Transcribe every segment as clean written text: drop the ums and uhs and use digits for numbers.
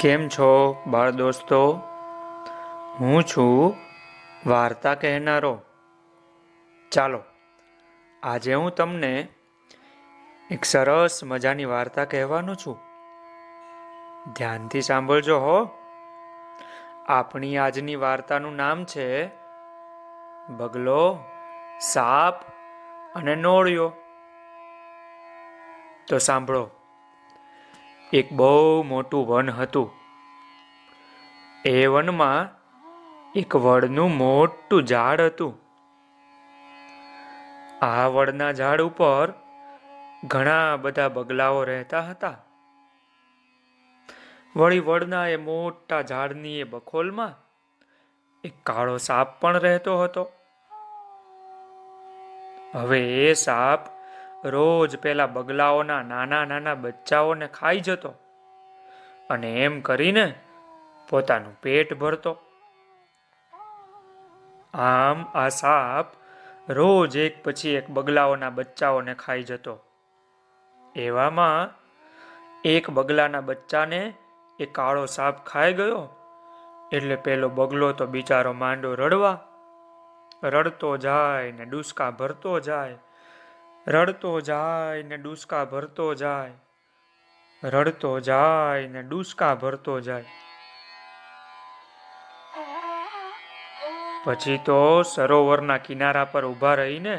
કેમ છો બાળ દોસ્તો? હું છું વાર્તા કહેનારો. ચાલો આજે હું તમને એક સરસ મજાની વાર્તા કહેવાનો છું. ધ્યાનથી સાંભળજો હો. આપણી આજની વાર્તાનું નામ છે બગલો, સાપ અને નોળિયો. તો સાંભળો. એક બહુ મોટું વન હતું. એ વનમાં એક વડનું મોટું ઝાડ હતું. આ વડના ઝાડ ઉપર ઘણા બધા બગલાઓ રહેતા હતા. વળી વડના એ મોટા ઝાડની એ બખોલમાં એક કાળો સાપ પણ રહેતો હતો. હવે એ સાપ રોજ પેલા બગલાઓના નાના નાના બચ્ચાઓને ખાઈ જતો અને એમ કરીને પોતાનું પેટ ભરતો. આમ આ સાપ રોજ એક પછી એક બગલાઓના બચ્ચાઓને ખાઈ જતો. એવામાં એક બગલાના બચ્ચાને એ કાળો સાપ ખાઈ ગયો એટલે પેલો બગલો તો બિચારો માંડો રડવા. રડતો જાય ને ડૂસકા ભરતો જાય, રડતો જાય ને ડૂસકા ભરતો જાય, રડતો જાય ને ડૂસકા ભરતો જાય. પછી તો સરોવરના કિનારા પર ઊભા રહીને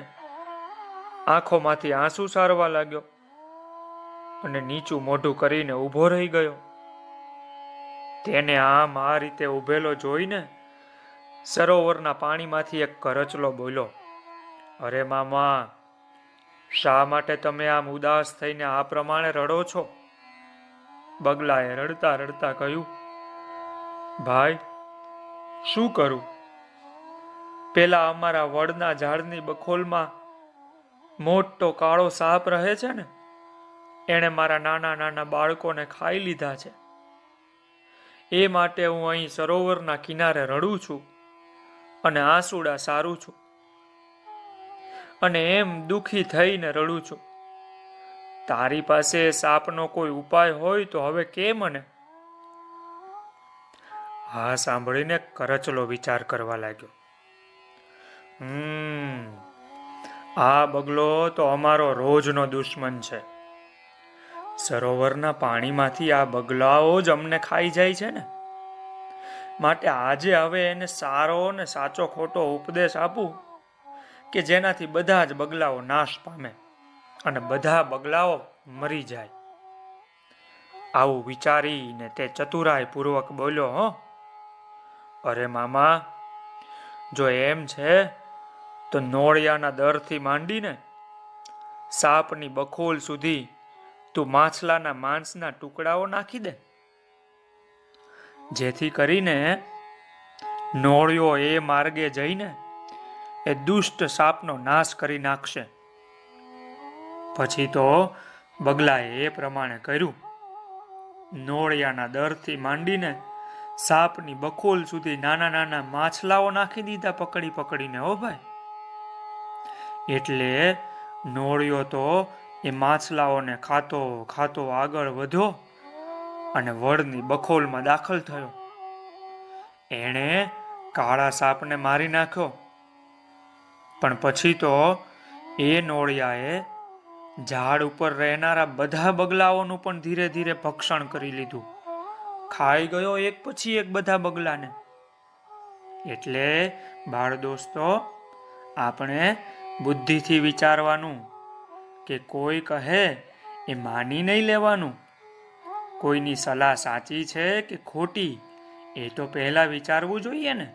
આંખોમાંથી આંસુ સારવા લાગ્યો અને નીચું મોઢું કરીને ઊભો રહી ગયો. તેને આમ આ રીતે ઊભેલો જોઈને સરોવરના પાણીમાંથી એક કરચલો બોલ્યો, અરે મામા, શા માટે તમે આમ ઉદાસ થઈને આ પ્રમાણે રડો છો? બગલાએ રડતા રડતા કહ્યું, ભાઈ, શું કરું? પેલા અમારા વડના ઝાડની બખોલમાં મોટો કાળો સાપ રહે છે ને, એણે મારા નાના નાના બાળકોને ખાઈ લીધા છે. એ માટે હું અહીં સરોવરના કિનારે રડું છું અને આંસુડા સારું છું અને એમ દુખી થઈને રડું છું. તારી પાસે સાપનો કોઈ ઉપાય હોય તો હવે કે મને. આ સાંભળીને કરચલો વિચાર કરવા લાગ્યો. આ બગલો તો અમારો રોજનો દુશ્મન છે. સરોવરના પાણીમાંથી આ બગલાઓ જ અમને ખાઈ જાય છે ને, માટે આજે હવે એને સારો ને સાચો ખોટો ઉપદેશ આપું કે જેનાથી બધા જ બગલાઓ નાશ પામે અને બધા બગલાઓ મરી જાય. આવું વિચારીને તે ચતુરાઈ પૂર્વક બોલ્યો, હો, અરે મામા, જો એમ છે તો નોળિયાના દરથી માંડીને સાપની બખોલ સુધી તું માછલાના માંસના ટુકડાઓ નાખી દે, જેથી કરીને નોળિયો એ માર્ગે જઈને એ દુષ્ટ સાપનો નાશ કરી નાખશે. પછી તો બગલાએ એ પ્રમાણે કર્યું. નોળિયાના દરથી માંડીને સાપની બખોલ સુધી નાના નાના માછલાઓ નાખી દીધા પકડી પકડીને. હો ભાઈ, એટલે નોળિયો તો એ માછલાઓને ખાતો ખાતો આગળ વધ્યો અને વડની બખોલમાં દાખલ થયો. એણે કાળા સાપને મારી નાખ્યો. પણ પછી તો એ નોળિયાએ ઝાડ ઉપર રહેનારા બધા બગલાઓનું પણ ધીરે ધીરે ભક્ષણ કરી લીધું. ખાઈ ગયો એક પછી એક બધા બગલાને. એટલે બાળ દોસ્તો, આપણે બુદ્ધિથી વિચારવાનું કે કોઈ કહે એ માની નહીં લેવાનું. કોઈની સલાહ સાચી છે કે ખોટી એ તો પહેલા વિચારવું જોઈએ ને.